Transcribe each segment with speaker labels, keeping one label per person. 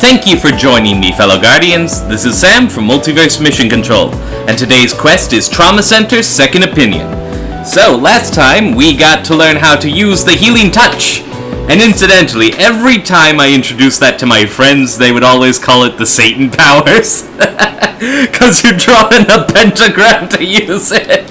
Speaker 1: Thank you for joining me, fellow Guardians. This is Sam from Multiverse Mission Control, and today's quest is Trauma Center's Second Opinion. So, last time, we got to learn how to use the Healing Touch. And incidentally, every time I introduced that to my friends, they would always call it the Satan powers. Because you're drawing a pentagram to use it.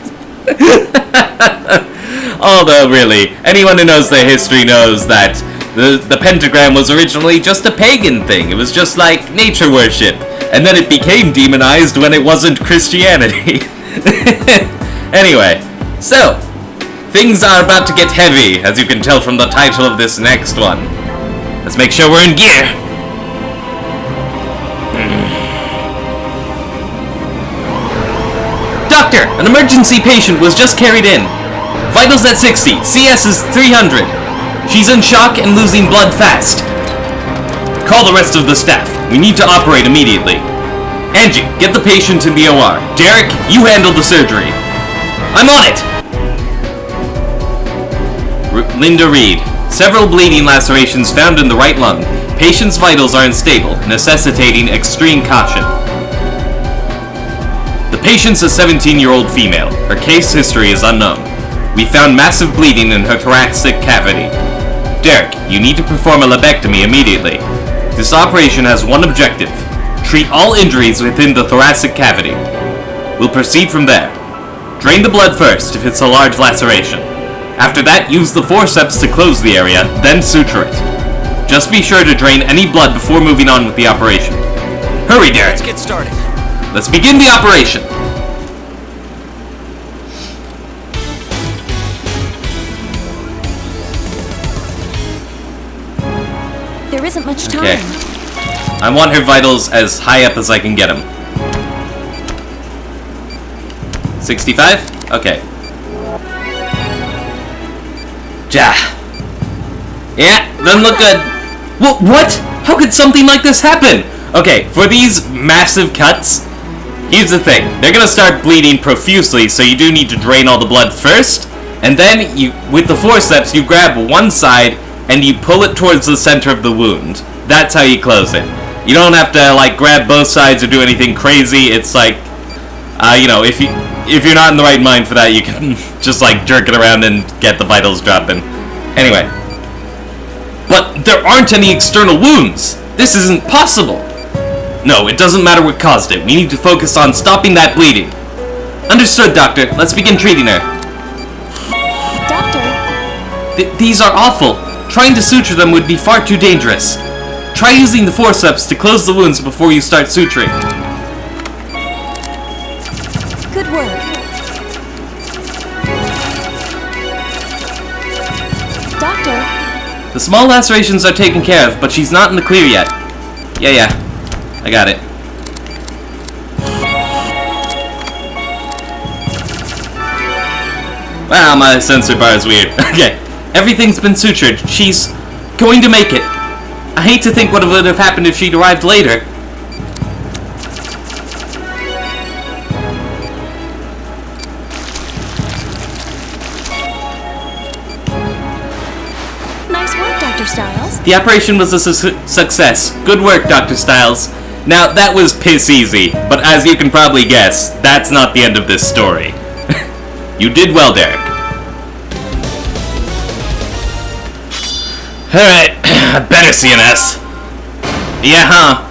Speaker 1: Although, really, anyone who knows their history knows that the pentagram was originally just a pagan thing. It was just like nature worship. And then it became demonized when it wasn't Christianity. Anyway, so, things are about to get heavy, as you can tell from the title of this next one. Let's make sure we're in gear. Doctor, an emergency patient was just carried in. Vitals at 60, CS is 300. She's in shock and losing blood fast. Call the rest of the staff. We need to operate immediately. Angie, get the patient in the OR. Derek, you handle the surgery. I'm on it! Linda Reed. Several bleeding lacerations found in the right lung. Patient's vitals are unstable, necessitating extreme caution. The patient's a 17-year-old female. Her case history is unknown. We found massive bleeding in her thoracic cavity. Derek, you need to perform a lobectomy immediately. This operation has one objective. Treat all injuries within the thoracic cavity. We'll proceed from there. Drain the blood first if it's a large laceration. After that, use the forceps to close the area, then suture it. Just be sure to drain any blood before moving on with the operation. Hurry, Derek!
Speaker 2: Let's get started.
Speaker 1: Let's begin the operation!
Speaker 3: There isn't much time.
Speaker 1: Okay. I want her vitals as high up as I can get them. 65? Okay. Ja. Yeah, doesn't look good. What? How could something like this happen? Okay, for these massive cuts, here's the thing. They're gonna start bleeding profusely, so you do need to drain all the blood first, and then you, with the forceps, you grab one side and you pull it towards the center of the wound. That's how you close it. You don't have to like grab both sides or do anything crazy. It's like, you know, if you're not in the right mind for that, you can just like jerk it around and get the vitals dropping. Anyway, but there aren't any external wounds. This isn't possible. No, it doesn't matter what caused it. We need to focus on stopping that bleeding. Understood, Doctor. Let's begin treating her.
Speaker 3: Doctor?
Speaker 1: These are awful. Trying to suture them would be far too dangerous. Try using the forceps to close the wounds before you start suturing.
Speaker 3: Good work. Doctor?
Speaker 1: The small lacerations are taken care of, but she's not in the clear yet. Yeah, I got it. Wow, my sensor bar is weird. Okay, everything's been sutured. She's going to make it. I hate to think what would have happened if she'd arrived later.
Speaker 3: Nice work, Dr. Stiles.
Speaker 1: The operation was a success. Good work, Dr. Stiles. Now, that was piss easy, but as you can probably guess, that's not the end of this story. You did well, Derek. Alright, better CNS. Yeah, huh?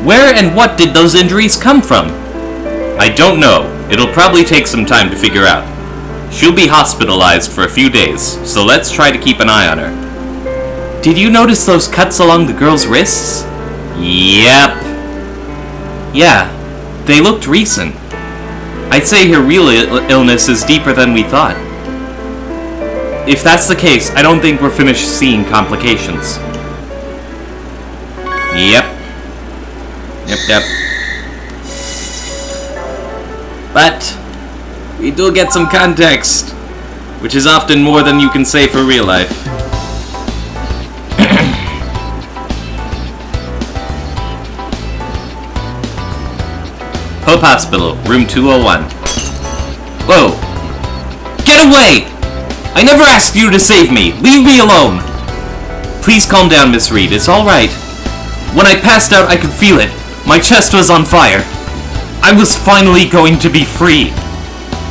Speaker 1: Where and what did those injuries come from? I don't know. It'll probably take some time to figure out. She'll be hospitalized for a few days, so let's try to keep an eye on her. Did you notice those cuts along the girl's wrists? Yep. Yeah, they looked recent. I'd say her real illness is deeper than we thought. If that's the case, I don't think we're finished seeing complications. Yep. But we do get some context, which is often more than you can say for real life. Hope Hospital, room 201. Whoa! Get away! I never asked you to save me! Leave me alone! Please calm down, Miss Reed. It's alright. When I passed out, I could feel it. My chest was on fire. I was finally going to be free.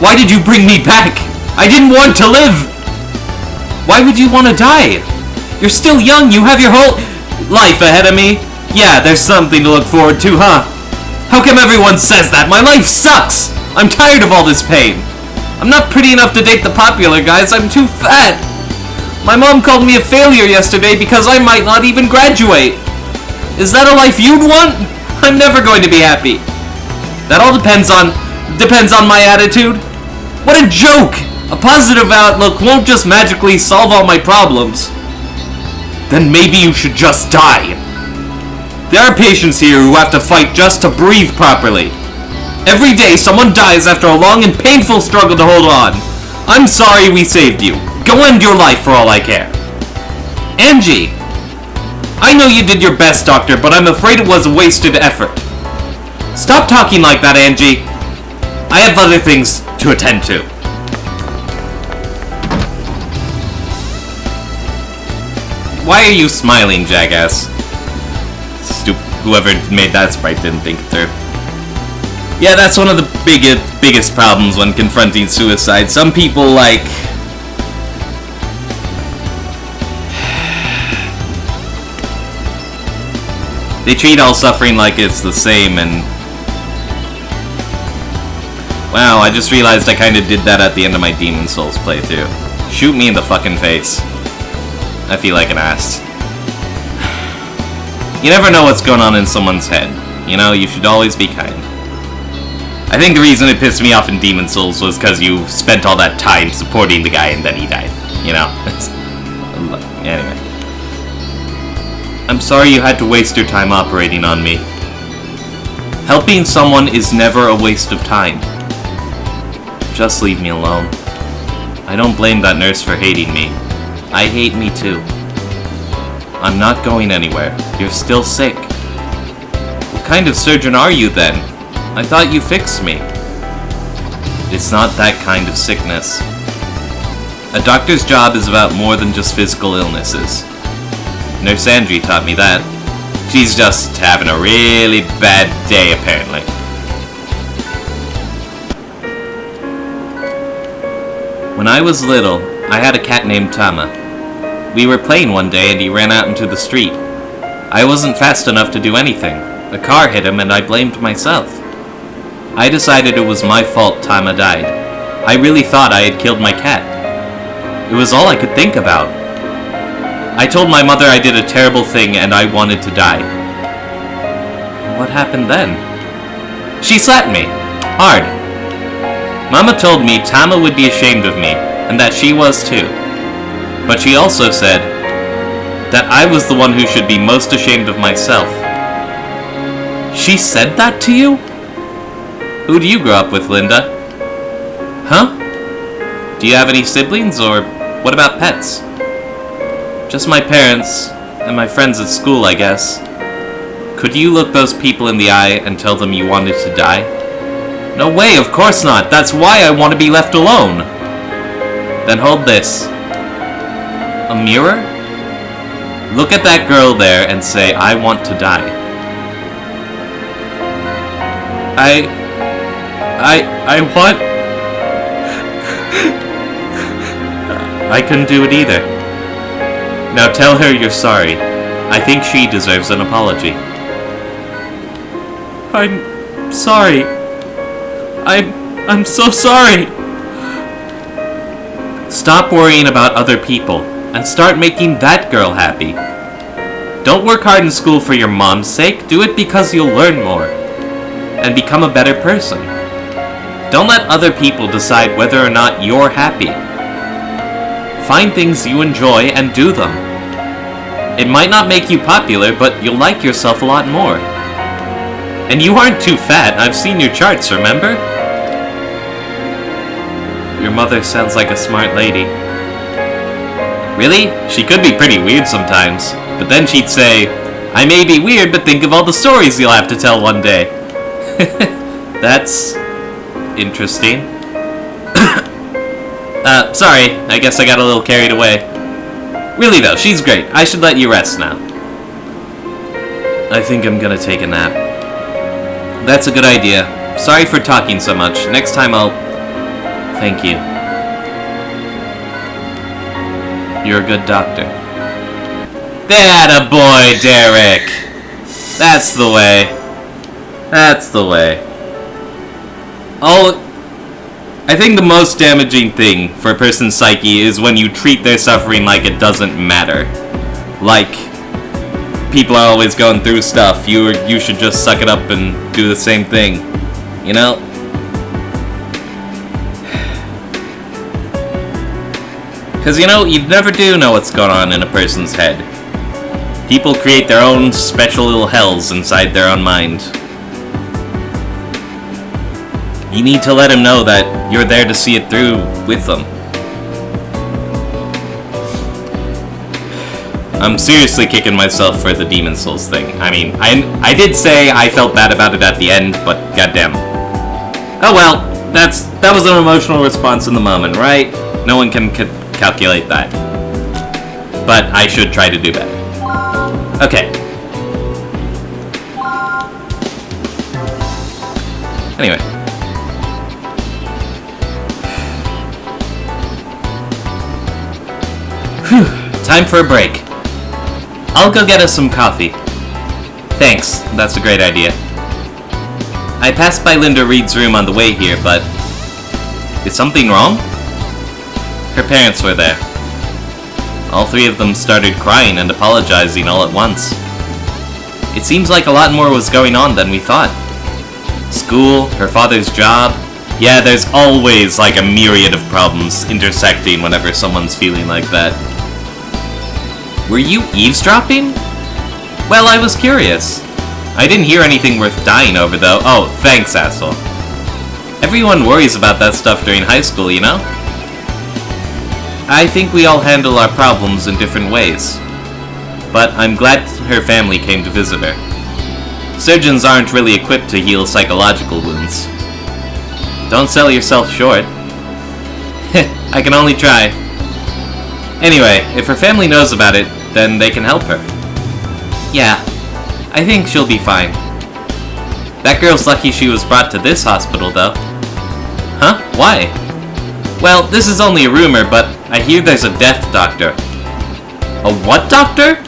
Speaker 1: Why did you bring me back? I didn't want to live! Why would you want to die? You're still young, you have your whole life ahead of me. Yeah, there's something to look forward to, huh? How come everyone says that? My life sucks! I'm tired of all this pain. I'm not pretty enough to date the popular guys, I'm too fat. My mom called me a failure yesterday because I might not even graduate. Is that a life you'd want? I'm never going to be happy. That all depends on my attitude. What a joke! A positive outlook won't just magically solve all my problems. Then maybe you should just die. There are patients here who have to fight just to breathe properly. Every day someone dies after a long and painful struggle to hold on. I'm sorry we saved you. Go end your life for all I care. Angie! I know you did your best, Doctor, but I'm afraid it was a wasted effort. Stop talking like that, Angie. I have other things to attend to. Why are you smiling, jackass? Whoever made that sprite didn't think it through. Yeah, that's one of the biggest problems when confronting suicide. Some people, like... they treat all suffering like it's the same, and... wow, I just realized I kinda did that at the end of my Demon Souls playthrough. Shoot me in the fucking face. I feel like an ass. You never know what's going on in someone's head. You know, you should always be kind. I think the reason it pissed me off in Demon Souls was because you spent all that time supporting the guy and then he died. You know? Anyway. I'm sorry you had to waste your time operating on me. Helping someone is never a waste of time. Just leave me alone. I don't blame that nurse for hating me. I hate me too. I'm not going anywhere. You're still sick. What kind of surgeon are you then? I thought you fixed me. It's not that kind of sickness. A doctor's job is about more than just physical illnesses. Nurse Angie taught me that. She's just having a really bad day, apparently. When I was little, I had a cat named Tama. We were playing one day and he ran out into the street. I wasn't fast enough to do anything. A car hit him and I blamed myself. I decided it was my fault Tama died. I really thought I had killed my cat. It was all I could think about. I told my mother I did a terrible thing and I wanted to die. What happened then? She slapped me. Hard. Mama told me Tama would be ashamed of me, and that she was too. But she also said that I was the one who should be most ashamed of myself. She said that to you? Who do you grow up with, Linda? Huh? Do you have any siblings, or what about pets? Just my parents, and my friends at school, I guess. Could you look those people in the eye and tell them you wanted to die? No way, of course not. That's why I want to be left alone. Then hold this. A mirror? Look at that girl there and say, I want to die. I want... I couldn't do it either. Now tell her you're sorry. I think she deserves an apology. I'm sorry. I'm so sorry. Stop worrying about other people and start making that girl happy. Don't work hard in school for your mom's sake. Do it because you'll learn more and become a better person. Don't let other people decide whether or not you're happy. Find things you enjoy and do them. It might not make you popular, but you'll like yourself a lot more. And you aren't too fat. I've seen your charts, remember? Your mother sounds like a smart lady. Really? She could be pretty weird sometimes. But then she'd say, I may be weird, but think of all the stories you'll have to tell one day. That's... interesting. Sorry, I guess I got a little carried away. Really though, she's great. I should let you rest now. I think I'm gonna take a nap. That's a good idea. Sorry for talking so much. Next time I'll... Thank you. You're a good doctor. That a boy, Derek! That's the way. That's the way. I think the most damaging thing for a person's psyche is when you treat their suffering like it doesn't matter. Like, people are always going through stuff. You should just suck it up and do the same thing. You know? Because, you know, you never do know what's going on in a person's head. People create their own special little hells inside their own mind. You need to let him know that you're there to see it through with them. I'm seriously kicking myself for the Demon Souls thing. I mean, I did say I felt bad about it at the end, but goddamn. Oh well, that was an emotional response in the moment, right? No one can calculate that. But I should try to do better. Okay. Anyway. Phew, time for a break. I'll go get us some coffee. Thanks, that's a great idea. I passed by Linda Reed's room on the way here, but... Is something wrong? Her parents were there. All three of them started crying and apologizing all at once. It seems like a lot more was going on than we thought. School, her father's job... Yeah, there's always like a myriad of problems intersecting whenever someone's feeling like that. Were you eavesdropping? Well, I was curious. I didn't hear anything worth dying over, though. Oh, thanks, asshole. Everyone worries about that stuff during high school, you know? I think we all handle our problems in different ways. But I'm glad her family came to visit her. Surgeons aren't really equipped to heal psychological wounds. Don't sell yourself short. I can only try. Anyway, if her family knows about it, then they can help her. Yeah, I think she'll be fine. That girl's lucky she was brought to this hospital, though. Huh? Why? Well, this is only a rumor, but I hear there's a death doctor. A what doctor?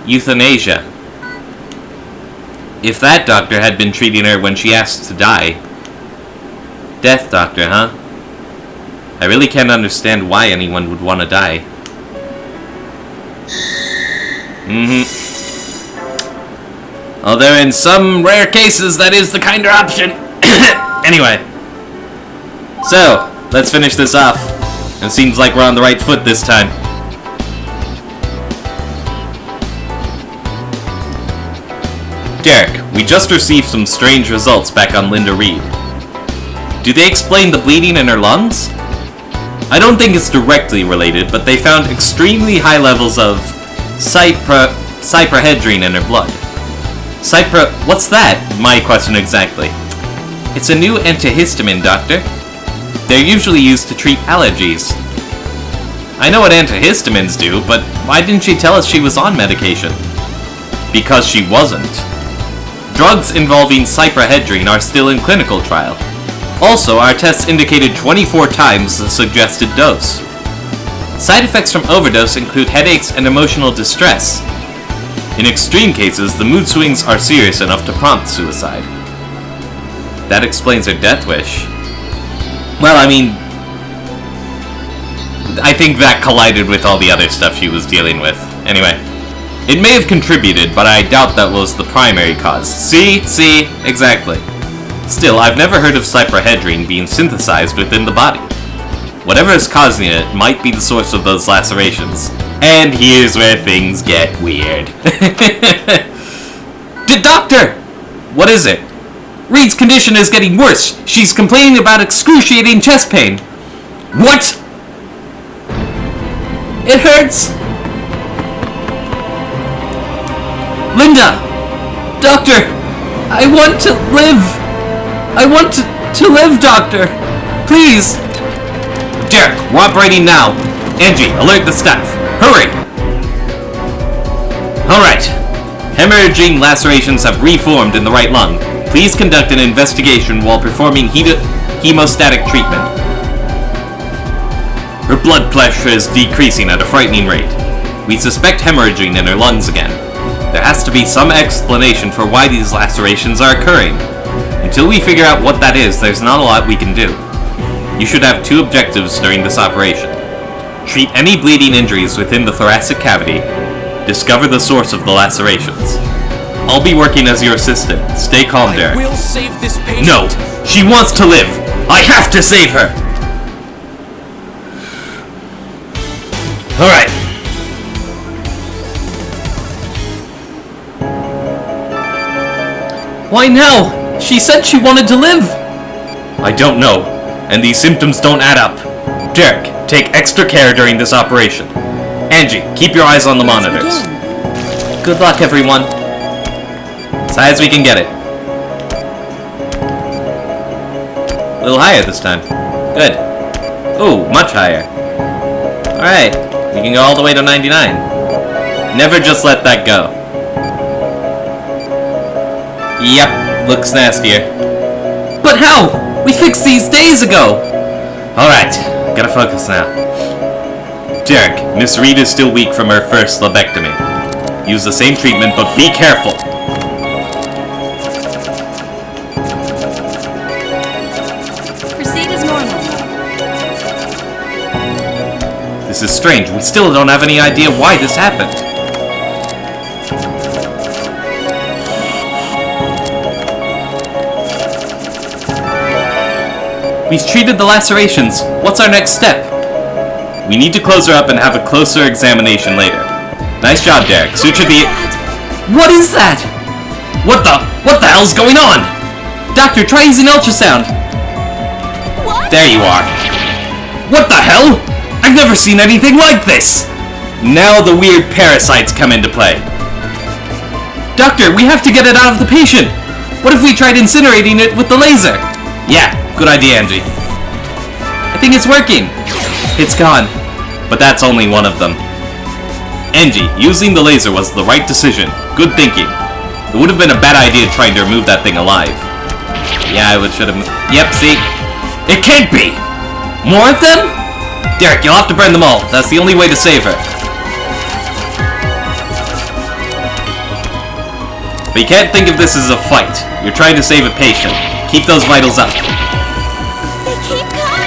Speaker 1: Euthanasia. If that doctor had been treating her when she asked to die. Death doctor, huh? I really can't understand why anyone would want to die. Although in some rare cases, that is the kinder option. Anyway. So, let's finish this off. It seems like we're on the right foot this time. Derek, we just received some strange results back on Linda Reed. Do they explain the bleeding in her lungs? I don't think it's directly related, but they found extremely high levels of cyprohedrine in her blood. What's that? My question exactly. It's a new antihistamine, doctor. They're usually used to treat allergies. I know what antihistamines do, but why didn't she tell us she was on medication? Because she wasn't. Drugs involving cyprohedrine are still in clinical trial. Also, our tests indicated 24 times the suggested dose. Side effects from overdose include headaches and emotional distress. In extreme cases, the mood swings are serious enough to prompt suicide. That explains her death wish. Well, I mean, I think that collided with all the other stuff she was dealing with. Anyway, it may have contributed, but I doubt that was the primary cause. See, exactly. Still, I've never heard of cyprohedrine being synthesized within the body. Whatever is causing it might be the source of those lacerations. And here's where things get weird. Doctor! What is it? Reed's condition is getting worse. She's complaining about excruciating chest pain. What? It hurts. Linda! Doctor! I want to live! I want to live, doctor! Please! Derek, we're operating now. Angie, alert the staff. Hurry! Alright. Hemorrhaging lacerations have reformed in the right lung. Please conduct an investigation while performing hemostatic treatment. Her blood pressure is decreasing at a frightening rate. We suspect hemorrhaging in her lungs again. There has to be some explanation for why these lacerations are occurring. Until we figure out what that is, there's not a lot we can do. You should have two objectives during this operation. Treat any bleeding injuries within the thoracic cavity. Discover the source of the lacerations. I'll be working as your assistant. Stay calm, Derek.
Speaker 2: I will save this patient.
Speaker 1: No! She wants to live! I have to save her! Alright. Why now? She said she wanted to live! I don't know, and these symptoms don't add up. Derek, take extra care during this operation. Angie, keep your eyes on the monitors. Good luck, everyone. As high as we can get it. A little higher this time. Good. Ooh, much higher. Alright, we can go all the way to 99. Never just let that go. Yep, looks nastier. But how? We fixed these days ago! Alright, gotta focus now. Derek, Miss Reed is still weak from her first lobectomy. Use the same treatment, but be careful!
Speaker 3: Proceed as normal.
Speaker 1: This is strange. We still don't have any idea why this happened. We've treated the lacerations. What's our next step? We need to close her up and have a closer examination later. Nice job, Derek. Suture the... What is that? What the hell's going on? Doctor, try using ultrasound.
Speaker 3: What?
Speaker 1: There you are. What the hell? I've never seen anything like this! Now the weird parasites come into play. Doctor, we have to get it out of the patient. What if we tried incinerating it with the laser? Yeah, good idea, Angie. I think it's working. It's gone. But that's only one of them. Angie, using the laser was the right decision. Good thinking. It would have been a bad idea trying to remove that thing alive. Yeah, I should have... Yep, see? It can't be! More of them? Derek, you'll have to burn them all. That's the only way to save her. But you can't think of this as a fight. You're trying to save a patient. Keep those vitals up.
Speaker 3: They keep coming!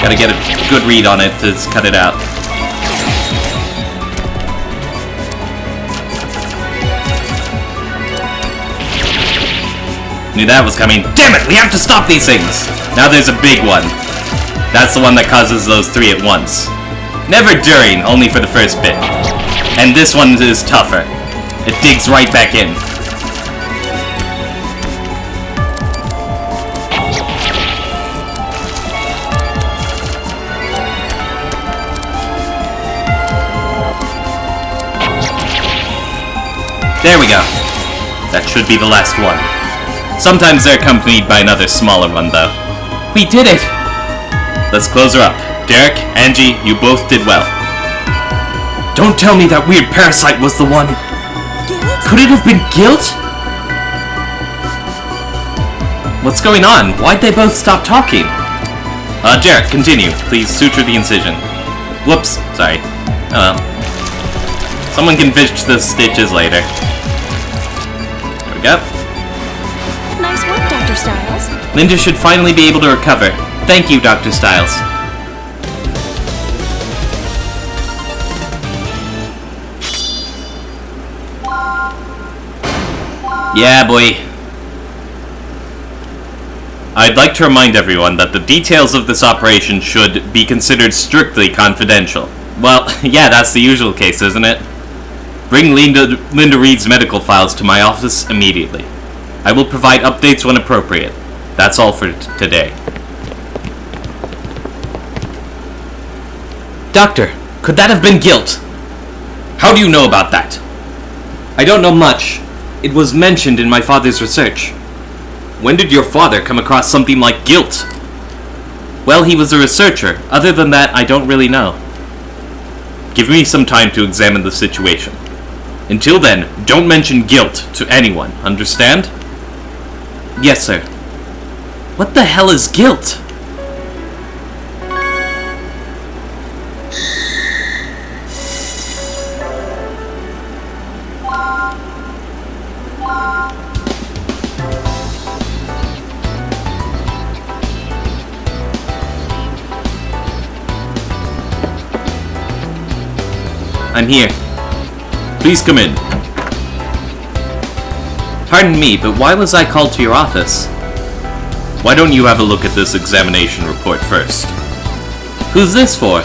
Speaker 1: Gotta get a good read on it to cut it out. Knew that was coming. Damn it! We have to stop these things! Now there's a big one. That's the one that causes those three at once. Never during, only for the first bit. And this one is tougher. It digs right back in. There we go. That should be the last one. Sometimes they're accompanied by another smaller one, though. We did it! Let's close her up. Derek, Angie, you both did well. Don't tell me that weird parasite was the one.
Speaker 3: Guilt?
Speaker 1: Could it have been guilt? What's going on? Why'd they both stop talking? Derek, continue. Please suture the incision. Whoops, sorry. Someone can finish the stitches later. There we go.
Speaker 3: Nice work, Dr. Stiles.
Speaker 1: Linda should finally be able to recover. Thank you, Dr. Stiles. Yeah, boy. I'd like to remind everyone that the details of this operation should be considered strictly confidential. Well, yeah, that's the usual case, isn't it? Bring Linda Reed's medical files to my office immediately. I will provide updates when appropriate. That's all for today. Doctor, could that have been guilt? How do you know about that? I don't know much. It was mentioned in my father's research. When did your father come across something like guilt? Well, he was a researcher. Other than that, I don't really know. Give me some time to examine the situation. Until then, don't mention guilt to anyone, understand? Yes, sir. What the hell is guilt? I'm here. Please come in. Pardon me, but why was I called to your office? Why don't you have a look at this examination report first? Who's this for?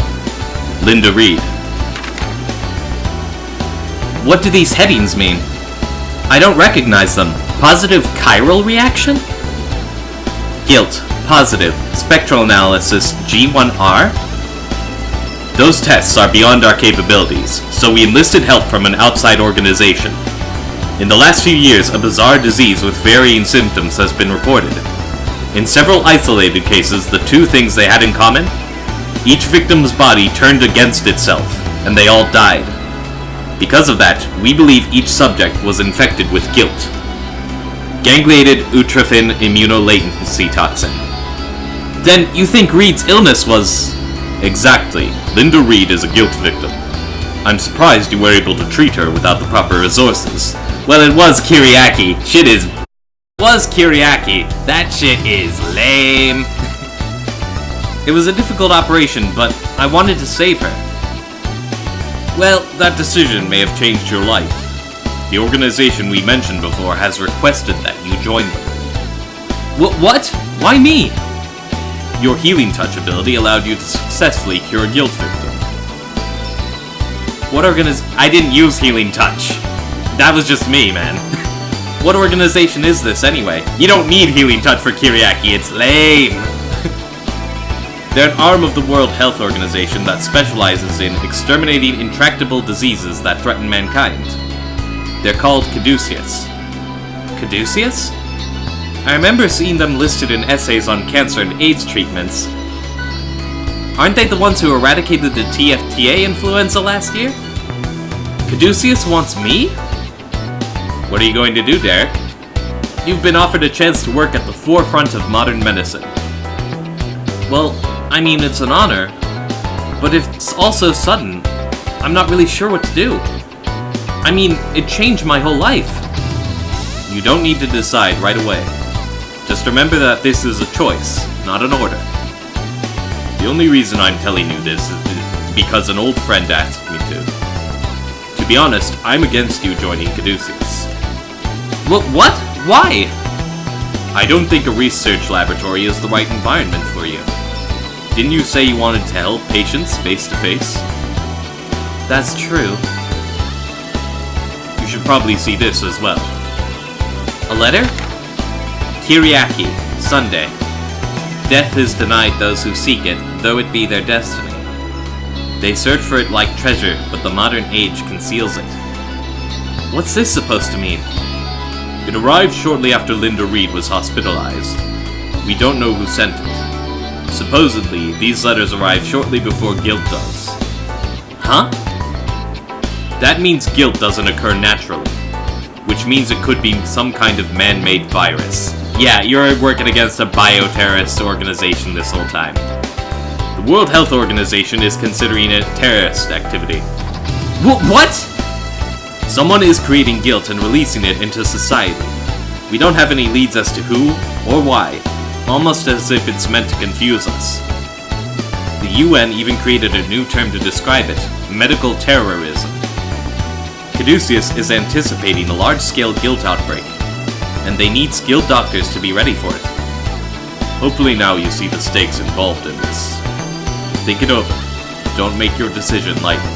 Speaker 1: Linda Reed. What do these headings mean? I don't recognize them. Positive chiral reaction? Guilt. Positive. Spectral analysis G1R? Those tests are beyond our capabilities, so we enlisted help from an outside organization. In the last few years, a bizarre disease with varying symptoms has been reported. In several isolated cases, the two things they had in common? Each victim's body turned against itself, and they all died. Because of that, we believe each subject was infected with guilt. Gangliated utrophin immunolatency toxin. Then you think Reed's illness was... Exactly. Linda Reed is a guilt victim. I'm surprised you were able to treat her without the proper resources. Well, it was Kiriaki. That shit is lame. It was a difficult operation, but I wanted to save her. Well, that decision may have changed your life. The organization we mentioned before has requested that you join them. What? Why me? Your healing touch ability allowed you to successfully cure a guilt victim. I didn't use healing touch. That was just me, man. What organization is this, anyway? You don't need healing touch for Kiriaki, it's lame. They're an arm of the World Health Organization that specializes in exterminating intractable diseases that threaten mankind. They're called Caduceus. Caduceus? I remember seeing them listed in essays on cancer and AIDS treatments. Aren't they the ones who eradicated the TFTA influenza last year? Caduceus wants me? What are you going to do, Derek? You've been offered a chance to work at the forefront of modern medicine. Well, I mean, it's an honor, but it's also sudden. I'm not really sure what to do. I mean, it changed my whole life. You don't need to decide right away. Just remember that this is a choice, not an order. The only reason I'm telling you this is because an old friend asked me to. To be honest, I'm against you joining Caduceus. What? Why? I don't think a research laboratory is the right environment for you. Didn't you say you wanted to help patients face to face? That's true. You should probably see this as well. A letter? Kiriaki, Sunday. Death is denied those who seek it, though it be their destiny. They search for it like treasure, but the modern age conceals it. What's this supposed to mean? It arrived shortly after Linda Reed was hospitalized. We don't know who sent it. Supposedly, these letters arrived shortly before guilt does. Huh? That means guilt doesn't occur naturally, which means it could be some kind of man-made virus. Yeah, you're working against a bioterrorist organization this whole time. The World Health Organization is considering it terrorist activity. What? Someone is creating guilt and releasing it into society. We don't have any leads as to who or why, almost as if it's meant to confuse us. The UN even created a new term to describe it, medical terrorism. Caduceus is anticipating a large-scale guilt outbreak, and they need skilled doctors to be ready for it. Hopefully now you see the stakes involved in this. Think it over. Don't make your decision lightly.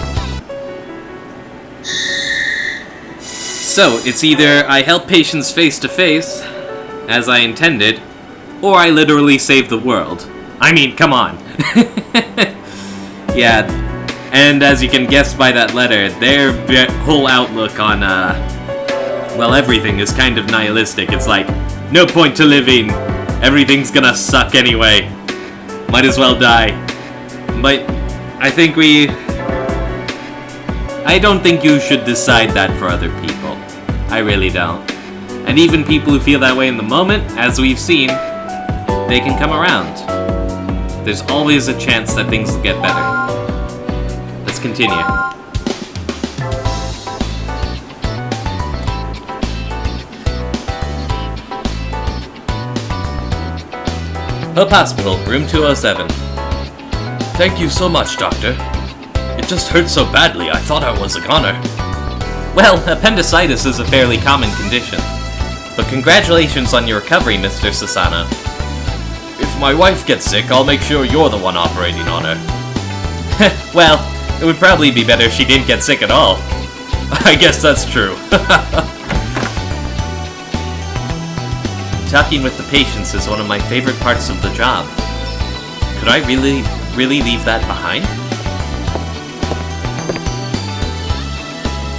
Speaker 1: So, it's either I help patients face to face, as I intended, or I literally save the world. I mean, come on. Yeah, and as you can guess by that letter, their whole outlook on, well, everything is kind of nihilistic. It's like, no point to living. Everything's gonna suck anyway. Might as well die. But I don't think you should decide that for other people. I really don't. And even people who feel that way in the moment, as we've seen, they can come around. There's always a chance that things will get better. Let's continue. Hope Hospital, room 207. Thank you so much, Doctor. It just hurt so badly, I thought I was a goner. Well, appendicitis is a fairly common condition. But congratulations on your recovery, Mr. Sasana. If my wife gets sick, I'll make sure you're the one operating on her. Well, it would probably be better if she didn't get sick at all. I guess that's true. Talking with the patients is one of my favorite parts of the job. Could I really leave that behind?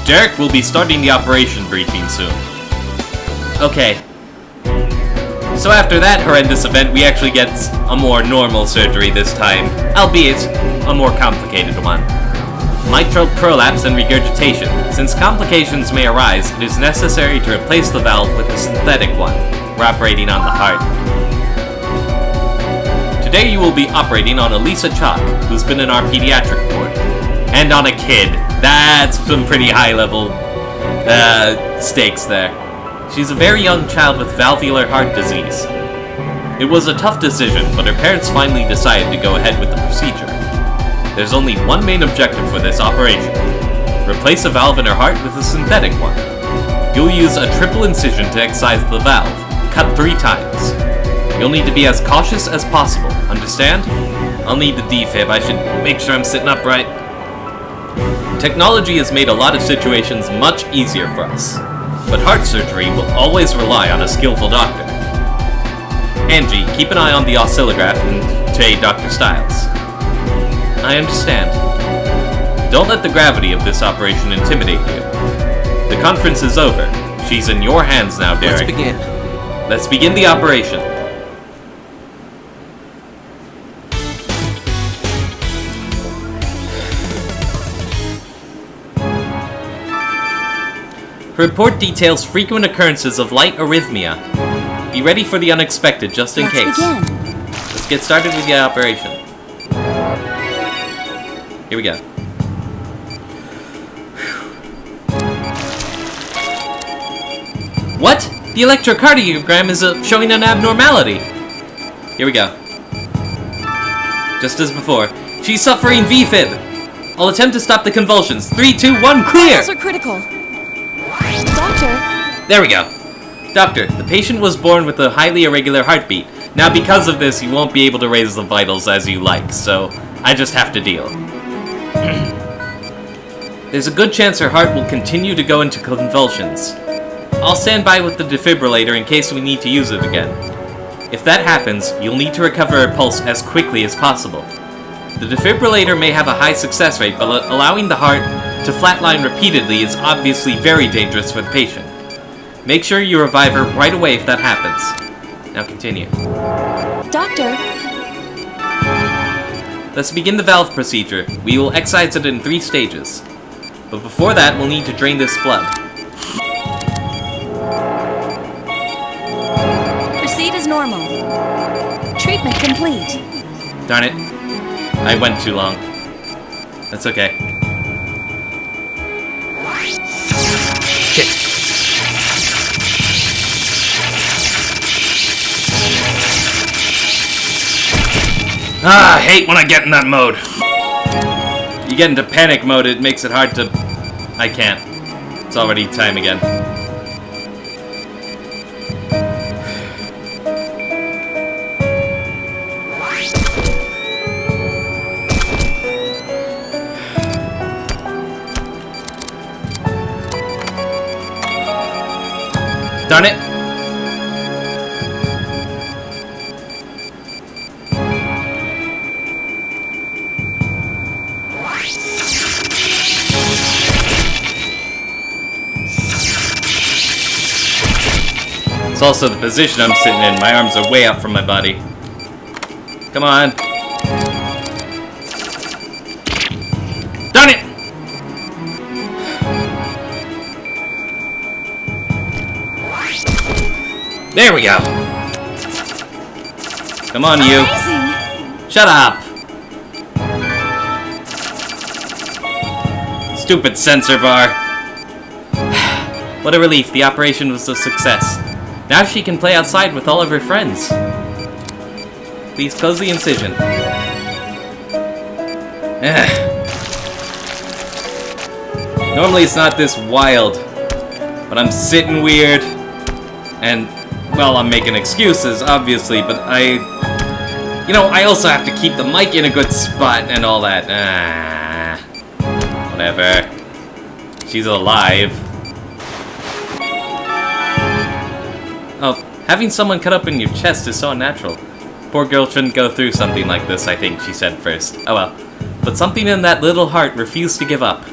Speaker 1: Derek will be starting the operation briefing soon. Okay. So after that horrendous event, we actually get a more normal surgery this time, albeit a more complicated one. Mitral prolapse and regurgitation. Since complications may arise, it is necessary to replace the valve with a synthetic one. We're operating on the heart. Today you will be operating on Elisa Chalk, who's been in our pediatric ward. And on a kid. That's some pretty high-level stakes there. She's a very young child with valvular heart disease. It was a tough decision, but her parents finally decided to go ahead with the procedure. There's only one main objective for this operation. Replace a valve in her heart with a synthetic one. You'll use a triple incision to excise the valve. Cut 3 times. You'll need to be as cautious as possible, understand? I'll need the defib, I should make sure I'm sitting upright. Technology has made a lot of situations much easier for us, but heart surgery will always rely on a skillful doctor. Angie, keep an eye on the oscillograph and to Dr. Stiles. I understand. Don't let the gravity of this operation intimidate you. The conference is over. She's in your hands now, Derek.
Speaker 2: Let's begin.
Speaker 1: Let's begin the operation. Report details frequent occurrences of light arrhythmia. Be ready for the unexpected, just in case.
Speaker 3: Begin.
Speaker 1: Let's get started with the operation. Here we go. What? The electrocardiogram is showing an abnormality. Here we go. Just as before. She's suffering VFib. I'll attempt to stop the convulsions. 3, 2, 1, clear!
Speaker 3: Vitals are critical. Doctor.
Speaker 1: There we go. Doctor, the patient was born with a highly irregular heartbeat. Now because of this, you won't be able to raise the vitals as you like, so I just have to deal. There's a good chance her heart will continue to go into convulsions. I'll stand by with the defibrillator in case we need to use it again. If that happens, you'll need to recover her pulse as quickly as possible. The defibrillator may have a high success rate, but allowing the heart to flatline repeatedly is obviously very dangerous for the patient. Make sure you revive her right away if that happens. Now continue.
Speaker 3: Doctor.
Speaker 1: Let's begin the valve procedure. We will excise it in 3 stages. But before that, we'll need to drain this blood.
Speaker 3: Proceed as normal. Treatment complete.
Speaker 1: Darn it. I went too long. That's okay. Shit. I hate when I get in that mode. You get into panic mode, it makes it hard to... I can't. It's already time again. Darn it! also the position I'm sitting in. My arms are way up from my body. Come on. Darn it! There we go. Come on, you.
Speaker 3: Amazing.
Speaker 1: Shut up. Stupid sensor bar. What a relief. The operation was a success. Now she can play outside with all of her friends. Please close the incision. Normally it's not this wild, but I'm sitting weird, and, well, I'm making excuses, obviously, but I also have to keep the mic in a good spot and all that. Whatever. She's alive. Oh, having someone cut up in your chest is so unnatural. Poor girl shouldn't go through something like this, I think, she said first. Oh well. But something in that little heart refused to give up.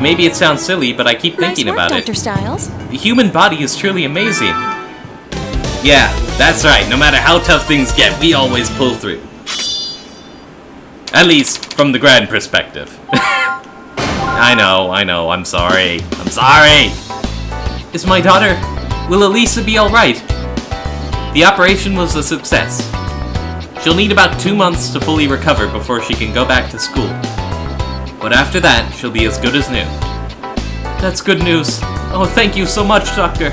Speaker 1: Maybe it sounds silly, but I keep thinking
Speaker 3: Nice work,
Speaker 1: about
Speaker 3: Dr.
Speaker 1: it.
Speaker 3: Stiles.
Speaker 1: The human body is truly amazing. Yeah, that's right. No matter how tough things get, we always pull through. At least, from the grand perspective. I know, I'm sorry. I'm sorry! Is my daughter... Will Elisa be alright? The operation was a success. She'll need about 2 months to fully recover before she can go back to school. But after that, she'll be as good as new. That's good news. Oh, thank you so much, Doctor.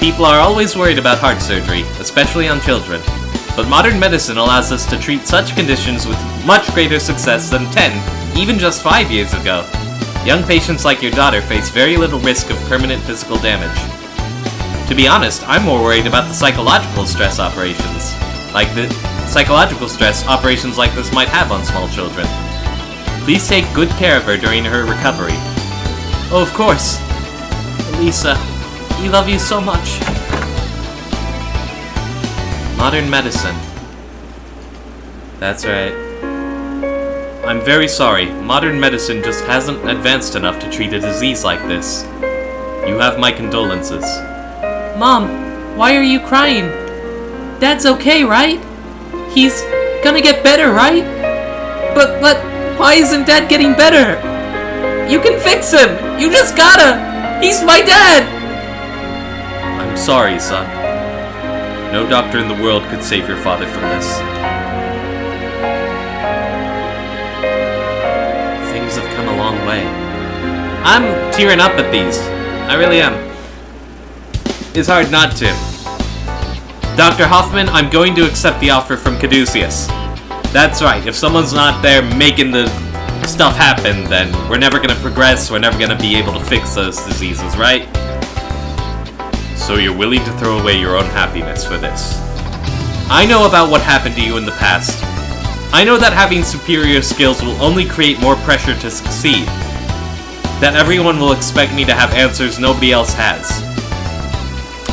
Speaker 1: People are always worried about heart surgery, especially on children. But modern medicine allows us to treat such conditions with much greater success than 10, even just 5 years ago. Young patients like your daughter face very little risk of permanent physical damage. To be honest, I'm more worried about the psychological stress operations like this might have on small children. Please take good care of her during her recovery. Oh, of course. Elisa, we love you so much. Modern medicine. That's right. I'm very sorry. Modern medicine just hasn't advanced enough to treat a disease like this. You have my condolences. Mom, why are you crying? Dad's okay, right? He's gonna get better, right? But why isn't Dad getting better? You can fix him! You just gotta! He's my dad! I'm sorry, son. No doctor in the world could save your father from this. Things have come a long way. I'm tearing up at these. I really am. It's hard not to. Dr. Hoffman, I'm going to accept the offer from Caduceus. That's right, if someone's not there making the stuff happen, then we're never gonna progress, we're never gonna be able to fix those diseases, right? So you're willing to throw away your own happiness for this. I know about what happened to you in the past. I know that having superior skills will only create more pressure to succeed. That everyone will expect me to have answers nobody else has.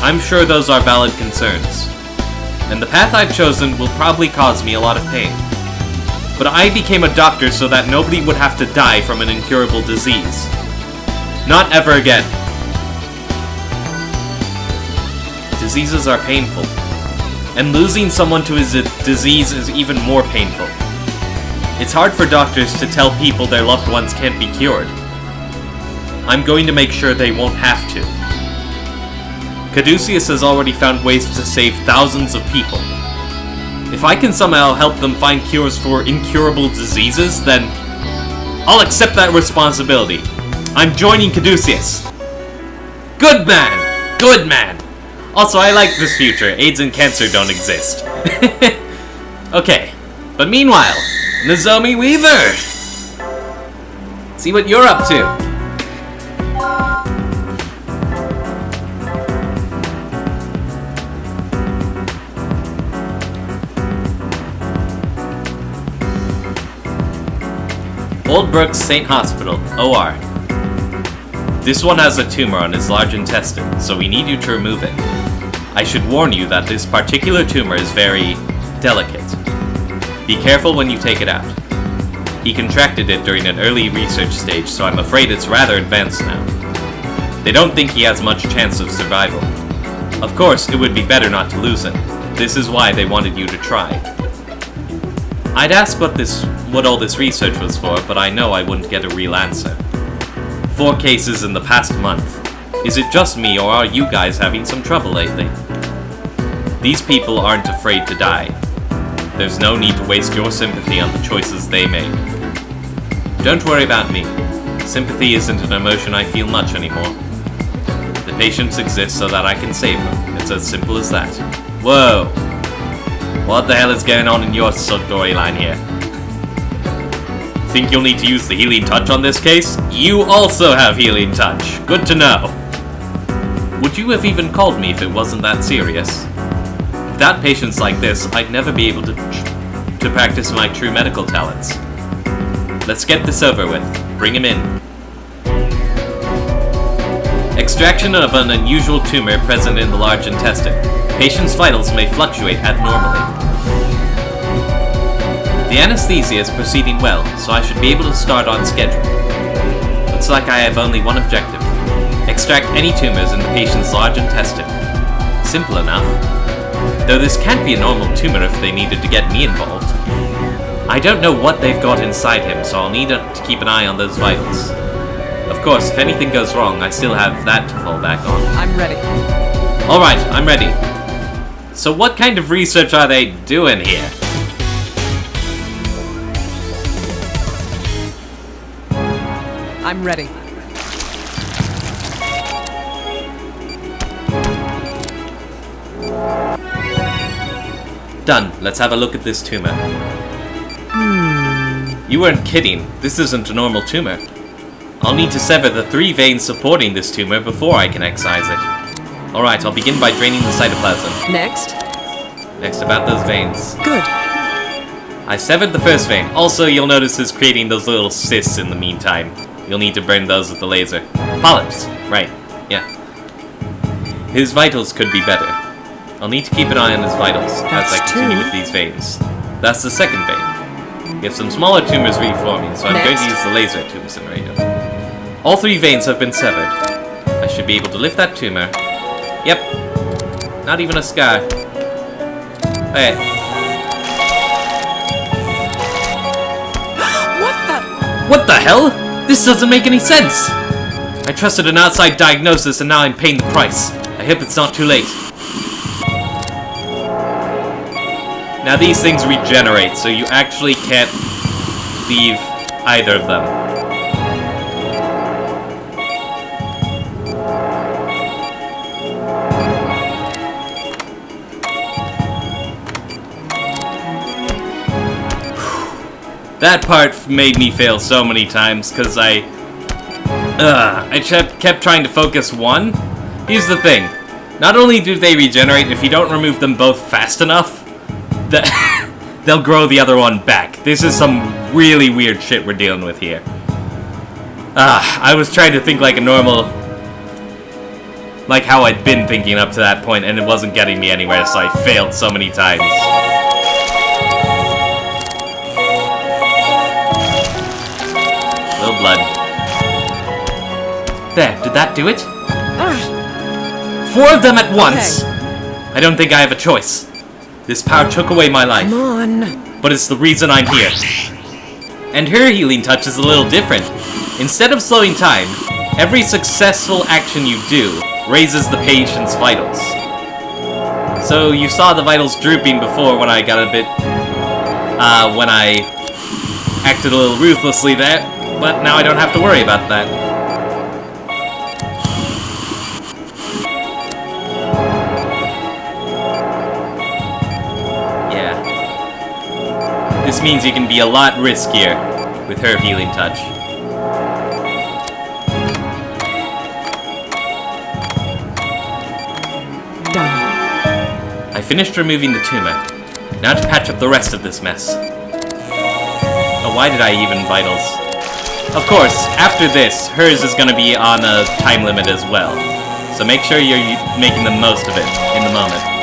Speaker 1: I'm sure those are valid concerns. And the path I've chosen will probably cause me a lot of pain. But I became a doctor so that nobody would have to die from an incurable disease. Not ever again. Diseases are painful. And losing someone to his disease is even more painful. It's hard for doctors to tell people their loved ones can't be cured. I'm going to make sure they won't have to. Caduceus has already found ways to save thousands of people. If I can somehow help them find cures for incurable diseases, then I'll accept that responsibility. I'm joining Caduceus. Good man! Good man! Also, I like this future. AIDS and cancer don't exist. Okay, but meanwhile, Nozomi Weaver! See what you're up to. Old Brooks St. Hospital, OR. This one has a tumor on his large intestine, so we need you to remove it. I should warn you that this particular tumor is very delicate. Be careful when you take it out. He contracted it during an early research stage, so I'm afraid it's rather advanced now. They don't think he has much chance of survival. Of course, it would be better not to lose him. This is why they wanted you to try. I'd ask what all this research was for, but I know I wouldn't get a real answer. 4 cases in the past month. Is it just me, or are you guys having some trouble lately? These people aren't afraid to die. There's no need to waste your sympathy on the choices they make. Don't worry about me. Sympathy isn't an emotion I feel much anymore. The patients exist so that I can save them. It's as simple as that. Whoa! What the hell is going on in your storyline here? Think you'll need to use the healing touch on this case? You also have healing touch. Good to know. Would you have even called me if it wasn't that serious? Without patients like this, I'd never be able to practice my true medical talents. Let's get this over with. Bring him in. Extraction of an unusual tumor present in the large intestine. Patient's vitals may fluctuate abnormally. The anesthesia is proceeding well, so I should be able to start on schedule. Looks like I have only one objective. Extract any tumors in the patient's large intestine. Simple enough. Though this can't be a normal tumor if they needed to get me involved. I don't know what they've got inside him, so I'll need to keep an eye on those vitals. Of course, if anything goes wrong, I still have that to fall back on.
Speaker 2: I'm ready.
Speaker 1: Alright, I'm ready. So what kind of research are they doing here?
Speaker 2: I'm ready.
Speaker 1: Done. Let's have a look at this tumor. You weren't kidding. This isn't a normal tumor. I'll need to sever the 3 veins supporting this tumor before I can excise it. Alright, I'll begin by draining the cytoplasm.
Speaker 2: Next.
Speaker 1: Next about those veins.
Speaker 2: Good.
Speaker 1: I severed the first vein. Also, you'll notice it's creating those little cysts in the meantime. You'll need to burn those with the laser. Polyps. Right. Yeah. His vitals could be better. I'll need to keep an eye on his vitals as I continue with these veins. That's the second vein. We have some smaller tumors reforming, so I'm going to use the laser to incinerate them. All 3 veins have been severed. I should be able to lift that tumor. Yep. Not even a scar. Okay. What the hell? This doesn't make any sense! I trusted an outside diagnosis and now I'm paying the price. I hope it's not too late. Now these things regenerate, so you actually can't leave either of them. That part made me fail so many times, because I kept trying to focus one. Here's the thing. Not only do they regenerate, if you don't remove them both fast enough, they'll grow the other one back. This is some really weird shit we're dealing with here. I was trying to think like a normal... like how I'd been thinking up to that point, and it wasn't getting me anywhere, so I failed so many times. Little blood. There, did that do it? 4 of them at once! Okay. I don't think I have a choice. This power took away my life.
Speaker 2: Come on.
Speaker 1: But it's the reason I'm here. And her healing touch is a little different. Instead of slowing time, every successful action you do raises the patient's vitals. So you saw the vitals drooping before when I got a bit... when I acted a little ruthlessly there, but now I don't have to worry about that. This means you can be a lot riskier with her healing touch.
Speaker 2: Done.
Speaker 1: I finished removing the tumor. Now to patch up the rest of this mess. Oh, why did I even vitals? Of course, after this, hers is going to be on a time limit as well. So make sure you're making the most of it in the moment.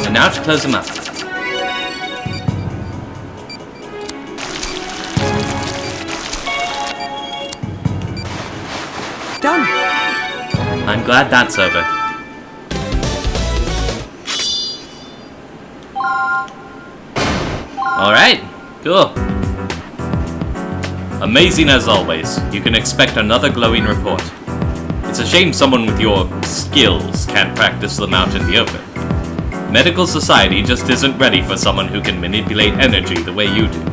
Speaker 1: And now to close them up.
Speaker 2: done.
Speaker 1: I'm glad that's over. Alright, cool. Amazing as always. You can expect another glowing report. It's a shame someone with your skills can't practice them out in the open. Medical society just isn't ready for someone who can manipulate energy the way you do.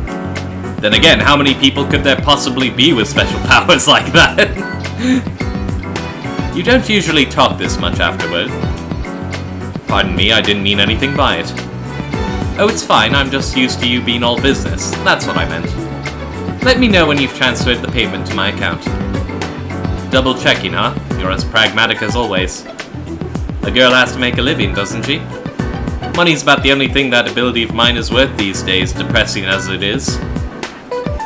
Speaker 1: Then again, how many people could there possibly be with special powers like that? You don't usually talk this much afterward. Pardon me, I didn't mean anything by it. Oh, it's fine, I'm just used to you being all business. That's what I meant. Let me know when you've transferred the payment to my account. Double checking, huh? You're as pragmatic as always. A girl has to make a living, doesn't she? Money's about the only thing that ability of mine is worth these days, depressing as it is.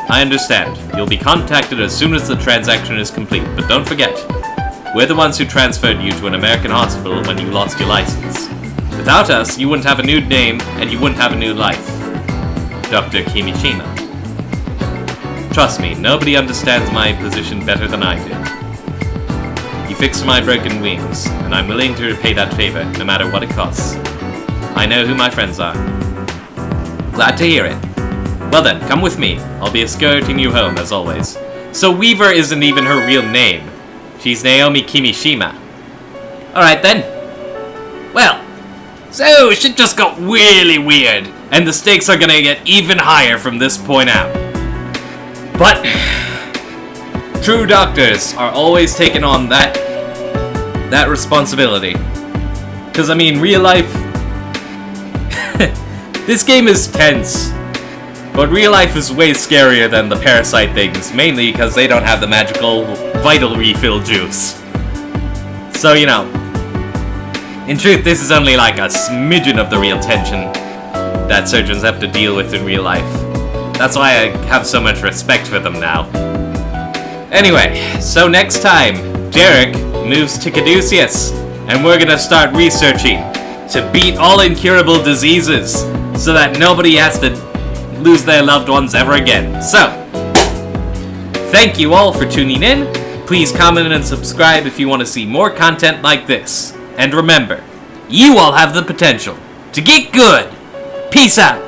Speaker 1: I understand. You'll be contacted as soon as the transaction is complete, but don't forget, we're the ones who transferred you to an American hospital when you lost your license. Without us, you wouldn't have a new name, and you wouldn't have a new life. Dr. Kimishima. Trust me, nobody understands my position better than I do. You fixed my broken wings, and I'm willing to repay that favor, no matter what it costs. I know who my friends are. Glad to hear it. Well then, come with me. I'll be escorting you home, as always. So Weaver isn't even her real name. She's Naomi Kimishima. Alright then. Well, so shit just got really weird, and the stakes are gonna get even higher from this point out. But true doctors are always taking on that responsibility. Because, I mean, real life... This game is tense. But real life is way scarier than the parasite things, mainly because they don't have the magical vital refill juice. So, you know, in truth, this is only like a smidgen of the real tension that surgeons have to deal with in real life. That's why I have so much respect for them now. Anyway, so next time, Derek moves to Caduceus, and we're gonna start researching to beat all incurable diseases so that nobody has to lose their loved ones ever again. So, thank you all for tuning in. Please comment and subscribe if you want to see more content like this. And remember, you all have the potential to get good. Peace out.